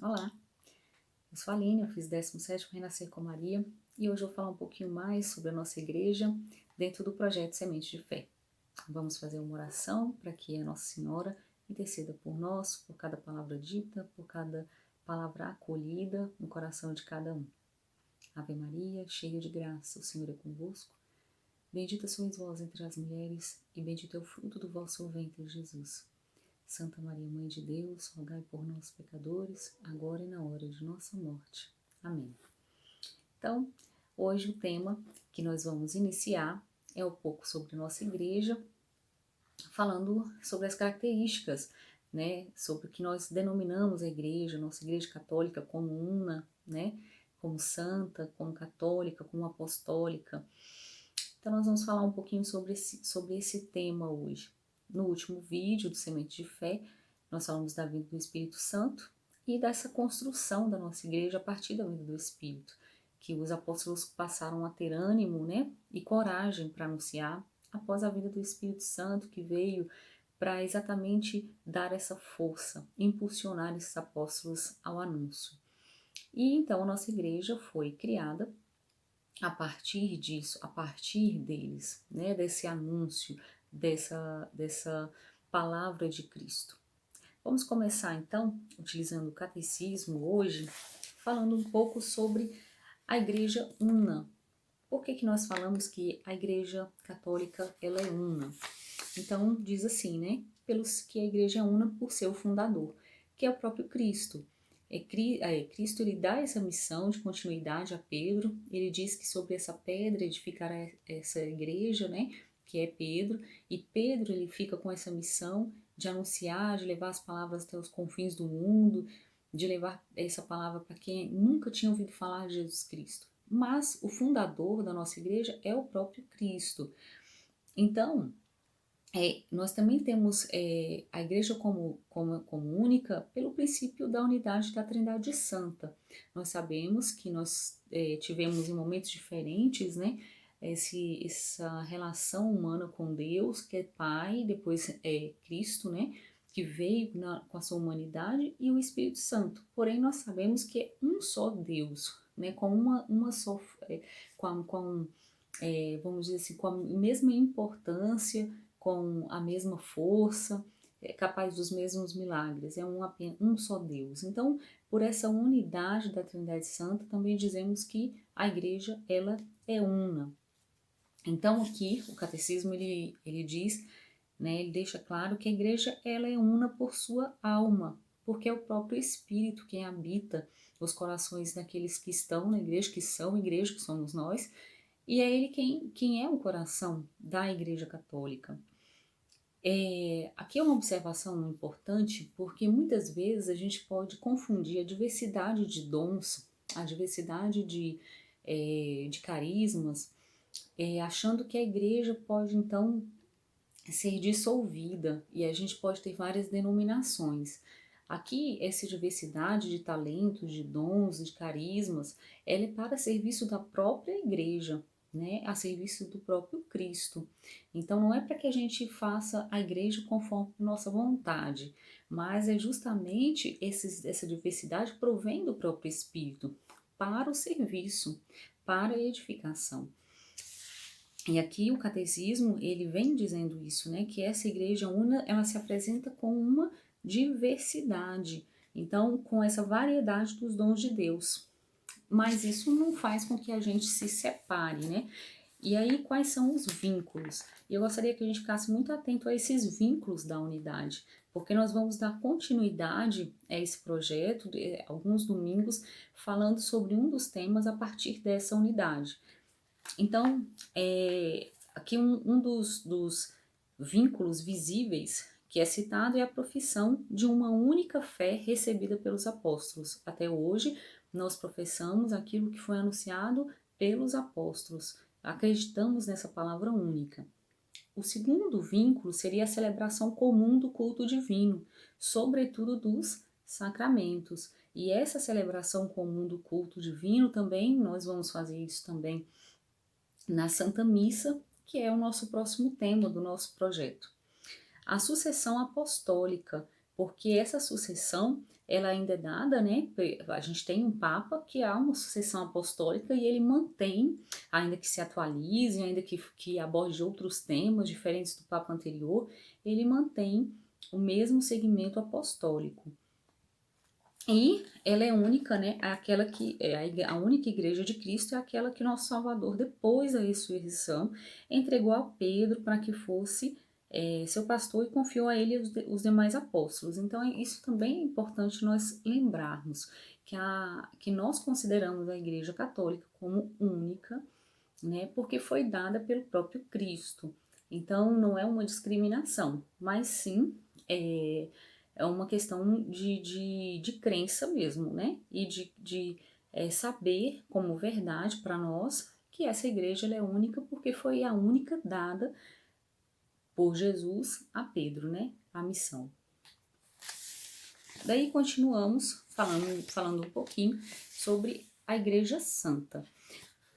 Olá, eu sou a Aline, eu fiz 17º Renascer com Maria e hoje eu vou falar um pouquinho mais sobre a nossa igreja dentro do projeto Semente de Fé. Vamos fazer uma oração para que a Nossa Senhora interceda por nós, por cada palavra dita, por cada palavra acolhida no coração de cada um. Ave Maria, cheia de graça, o Senhor é convosco. Bendita sois vós entre as mulheres e bendito é o fruto do vosso ventre, Jesus. Santa Maria, Mãe de Deus, rogai por nós, pecadores, agora e na hora de nossa morte. Amém. Então, hoje o tema que nós vamos iniciar é um pouco sobre a nossa igreja, falando sobre as características, né, sobre o que nós denominamos a igreja, nossa igreja católica como una, né, como santa, como católica, como apostólica. Então nós vamos falar um pouquinho sobre esse tema hoje. No último vídeo do Semente de Fé, nós falamos da vida do Espírito Santo e dessa construção da nossa igreja a partir da vida do Espírito, que os apóstolos passaram a ter ânimo, né, e coragem para anunciar após a vida do Espírito Santo, que veio para exatamente dar essa força, impulsionar esses apóstolos ao anúncio. E então a nossa igreja foi criada a partir disso, a partir deles, né, desse anúncio, dessa palavra de Cristo. Vamos começar então, utilizando o catecismo hoje, falando um pouco sobre a igreja una. Por que nós falamos que a igreja católica ela é una? Então diz assim, né, pelos que a igreja é una por seu fundador, que é o próprio Cristo. Cristo ele dá essa missão de continuidade a Pedro, ele diz que sobre essa pedra edificará essa igreja, né, que é Pedro, e Pedro ele fica com essa missão de anunciar, de levar as palavras até os confins do mundo, de levar essa palavra para quem nunca tinha ouvido falar de Jesus Cristo. Mas o fundador da nossa igreja é o próprio Cristo. Então, nós também temos a igreja como única pelo princípio da unidade da Trindade Santa. Nós sabemos que nós tivemos em momentos diferentes, né, essa relação humana com Deus, que é Pai, depois é Cristo, né, que veio com a sua humanidade, e o Espírito Santo. Porém, nós sabemos que é um só Deus, né, com uma só, vamos dizer assim, com a mesma importância, com a mesma força, é capaz dos mesmos milagres, é um só Deus. Então, por essa unidade da Trindade Santa, também dizemos que a igreja, ela é una. Então, aqui, o catecismo, ele diz, né, ele deixa claro que a igreja, ela é una por sua alma, porque é o próprio Espírito quem habita os corações daqueles que estão na igreja, que são igreja, que somos nós, e é ele quem é o coração da igreja católica. Aqui é uma observação importante, porque muitas vezes a gente pode confundir a diversidade de dons, a diversidade de carismas, achando que a igreja pode então ser dissolvida e a gente pode ter várias denominações. Aqui, essa diversidade de talentos, de dons, de carismas, ela é para serviço da própria igreja, né, a serviço do próprio Cristo. Então não é para que a gente faça a igreja conforme nossa vontade, mas é justamente essa diversidade provém do próprio Espírito para o serviço, para a edificação. E aqui o catecismo, ele vem dizendo isso, né, que essa igreja una, ela se apresenta com uma diversidade, então com essa variedade dos dons de Deus. Mas isso não faz com que a gente se separe, né? E aí, quais são os vínculos? E eu gostaria que a gente ficasse muito atento a esses vínculos da unidade, porque nós vamos dar continuidade a esse projeto, alguns domingos, falando sobre um dos temas a partir dessa unidade. Então, aqui um dos vínculos visíveis que é citado é a profissão de uma única fé recebida pelos apóstolos. Até hoje, nós professamos aquilo que foi anunciado pelos apóstolos. Acreditamos nessa palavra única. O segundo vínculo seria a celebração comum do culto divino, sobretudo dos sacramentos. E essa celebração comum do culto divino também, nós vamos fazer isso também na Santa Missa, que é o nosso próximo tema do nosso projeto. A sucessão apostólica, porque essa sucessão ela ainda é dada, né? A gente tem um Papa que há uma sucessão apostólica e ele mantém, ainda que se atualize, ainda que aborde outros temas diferentes do Papa anterior, ele mantém o mesmo segmento apostólico. E ela é única, né? Aquela que é a única igreja de Cristo é aquela que nosso Salvador, depois da ressurreição, entregou a Pedro para que fosse seu pastor e confiou a ele os demais apóstolos. Então, isso também é importante nós lembrarmos que nós consideramos a Igreja Católica como única, né? Porque foi dada pelo próprio Cristo. Então, não é uma discriminação, mas sim é uma questão de crença mesmo, né? E de saber como verdade para nós que essa igreja ela é única porque foi a única dada por Jesus a Pedro, né? A missão. Daí continuamos falando um pouquinho sobre a Igreja Santa.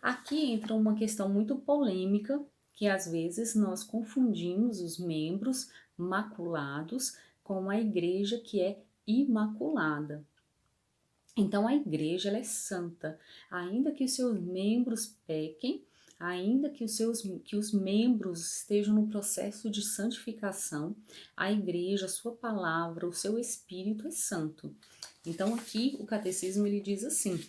Aqui entra uma questão muito polêmica, que às vezes nós confundimos os membros maculados com a igreja que é imaculada. Então a igreja ela é santa, ainda que os seus membros pequem, ainda que os membros estejam no processo de santificação, a igreja, a sua palavra, o seu espírito é santo. Então aqui o catecismo ele diz assim,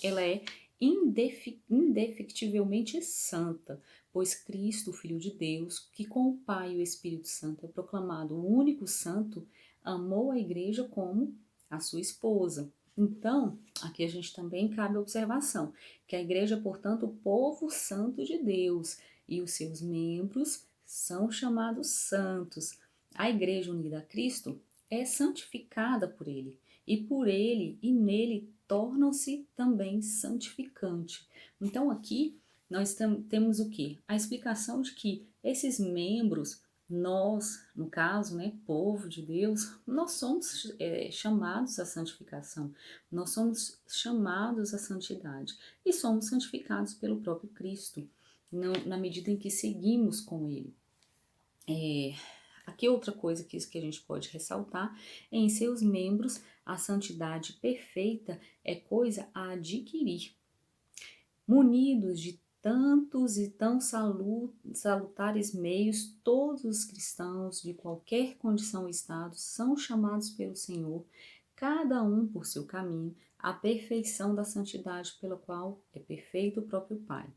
ela é indefectivelmente santa, pois Cristo, Filho de Deus, que com o Pai e o Espírito Santo é proclamado o único santo, amou a igreja como a sua esposa. Então, aqui a gente também cabe a observação, que a igreja é, portanto, o povo santo de Deus, e os seus membros são chamados santos. A igreja unida a Cristo é santificada por ele, e por ele e nele tornam-se também santificante. Então aqui nós temos o que? A explicação de que esses membros, nós, no caso, né, povo de Deus, nós somos chamados à santificação, nós somos chamados à santidade e somos santificados pelo próprio Cristo, na medida em que seguimos com Ele. Aqui outra coisa que a gente pode ressaltar, em seus membros a santidade perfeita é coisa a adquirir. Munidos de tantos e tão salutares meios, todos os cristãos de qualquer condição ou estado são chamados pelo Senhor, cada um por seu caminho, à perfeição da santidade pela qual é perfeito o próprio Pai.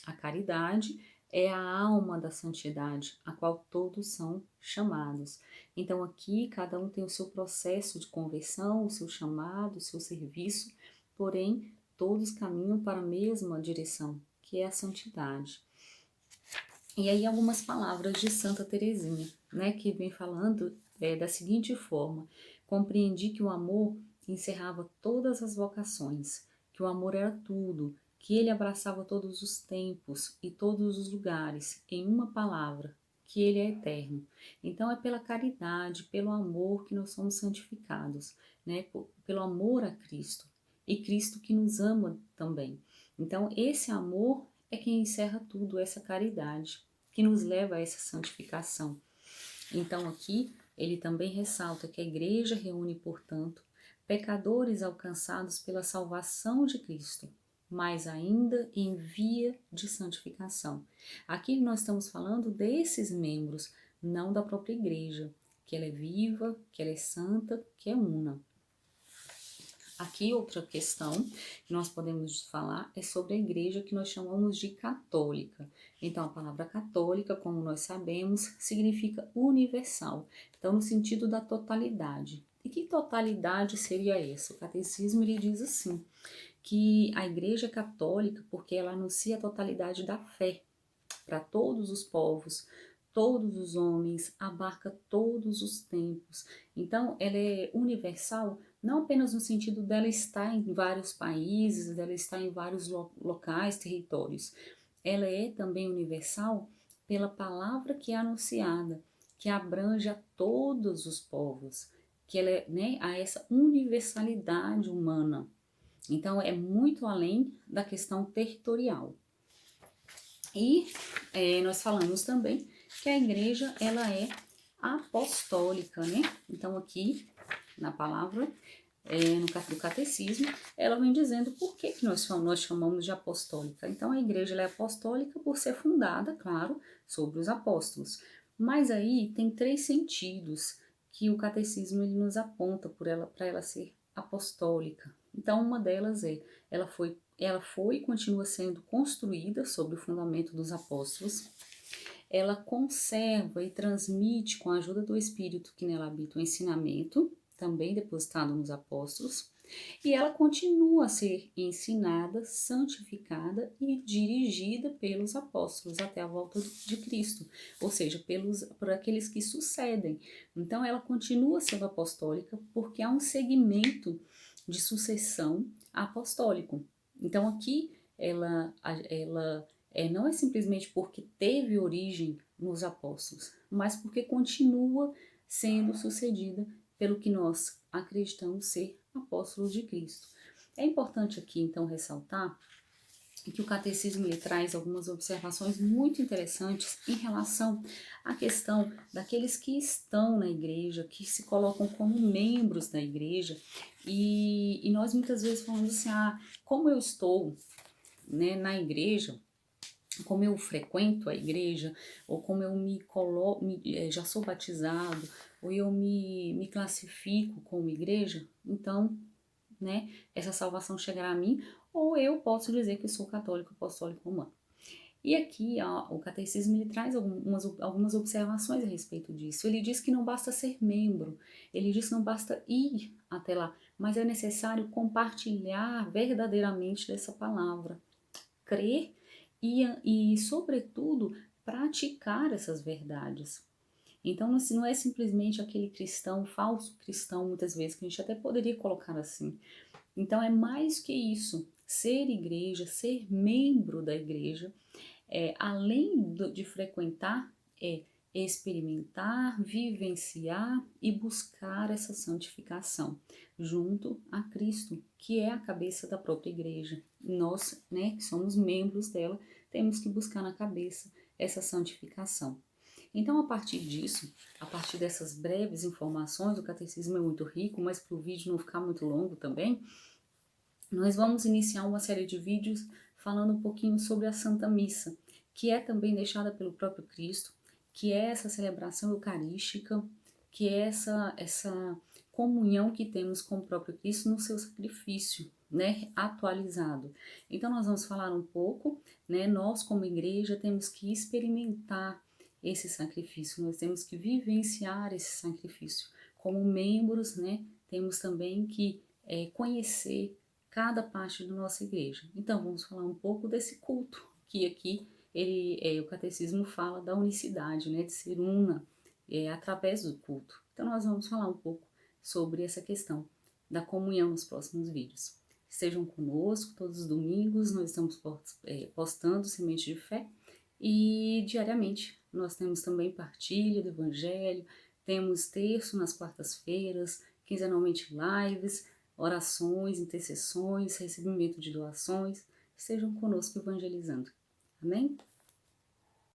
A caridade é a alma da santidade, a qual todos são chamados. Então aqui cada um tem o seu processo de conversão, o seu chamado, o seu serviço, porém todos caminham para a mesma direção, que é a santidade. E aí algumas palavras de Santa Teresinha, né, que vem falando da seguinte forma: compreendi que o amor encerrava todas as vocações, que o amor era tudo, que ele abraçava todos os tempos e todos os lugares, em uma palavra, que ele é eterno. Então é pela caridade, pelo amor que nós somos santificados, né, pelo amor a Cristo, e Cristo que nos ama também. Então esse amor é quem encerra tudo, essa caridade, que nos leva a essa santificação. Então aqui ele também ressalta que a igreja reúne, portanto, pecadores alcançados pela salvação de Cristo, mas ainda em via de santificação. Aqui nós estamos falando desses membros, não da própria igreja, que ela é viva, que ela é santa, que é una. Aqui outra questão que nós podemos falar é sobre a igreja que nós chamamos de católica. Então a palavra católica, como nós sabemos, significa universal, então no sentido da totalidade. E que totalidade seria essa? O catecismo ele diz assim, que a igreja é católica porque ela anuncia a totalidade da fé para todos os povos, todos os homens, abarca todos os tempos. Então, ela é universal, não apenas no sentido dela estar em vários países, dela estar em vários locais, territórios. Ela é também universal pela palavra que é anunciada, que abrange a todos os povos, que ela é, né, a essa universalidade humana. Então, é muito além da questão territorial. E nós falamos também que a igreja ela é apostólica, né? Então aqui na palavra, do catecismo, ela vem dizendo por que nós chamamos de apostólica. Então a igreja ela é apostólica por ser fundada, claro, sobre os apóstolos. Mas aí tem 3 sentidos que o catecismo ele nos aponta para ela ser apostólica. Então uma delas ela foi e continua sendo construída sobre o fundamento dos apóstolos. Ela conserva e transmite com a ajuda do Espírito que nela habita o ensinamento, também depositado nos apóstolos, e ela continua a ser ensinada, santificada e dirigida pelos apóstolos até a volta de Cristo, ou seja, por aqueles que sucedem. Então ela continua sendo apostólica porque há um segmento de sucessão apostólico. Então aqui ela não é simplesmente porque teve origem nos apóstolos, mas porque continua sendo sucedida pelo que nós acreditamos ser apóstolos de Cristo. É importante aqui então ressaltar que o catecismo ele traz algumas observações muito interessantes em relação à questão daqueles que estão na igreja, que se colocam como membros da igreja, e nós muitas vezes falamos assim, como eu estou, né, na igreja, como eu frequento a igreja, ou como eu me coloco, já sou batizado, ou eu me classifico como igreja, então, né, essa salvação chegará a mim, ou eu posso dizer que sou católico, apostólico, romano. E aqui o catecismo ele traz algumas observações a respeito disso. Ele diz que não basta ser membro, ele diz que não basta ir até lá, mas é necessário compartilhar verdadeiramente dessa palavra, crer e sobretudo, praticar essas verdades. Então, não é simplesmente aquele cristão, falso cristão, muitas vezes, que a gente até poderia colocar assim. Então, é mais que isso. Ser igreja, ser membro da igreja, além de frequentar, é experimentar, vivenciar e buscar essa santificação junto a Cristo, que é a cabeça da própria igreja. Nós, né, que somos membros dela, temos que buscar na cabeça essa santificação. Então, a partir disso, a partir dessas breves informações, o catecismo é muito rico, mas para o vídeo não ficar muito longo também, nós vamos iniciar uma série de vídeos falando um pouquinho sobre a Santa Missa, que é também deixada pelo próprio Cristo, que é essa celebração eucarística, que é essa comunhão que temos com o próprio Cristo no seu sacrifício, né, atualizado. Então nós vamos falar um pouco, né, nós como igreja temos que experimentar esse sacrifício, nós temos que vivenciar esse sacrifício. Como membros, né, temos também que conhecer cada parte da nossa igreja. Então vamos falar um pouco desse culto, que aqui o catecismo fala da unicidade, né, de ser una através do culto. Então nós vamos falar um pouco sobre essa questão da comunhão nos próximos vídeos. Estejam conosco todos os domingos, nós estamos postando Semente de Fé e diariamente nós temos também partilha do Evangelho, temos terço nas quartas-feiras, quinzenalmente lives, orações, intercessões, recebimento de doações. Estejam conosco evangelizando. Amém?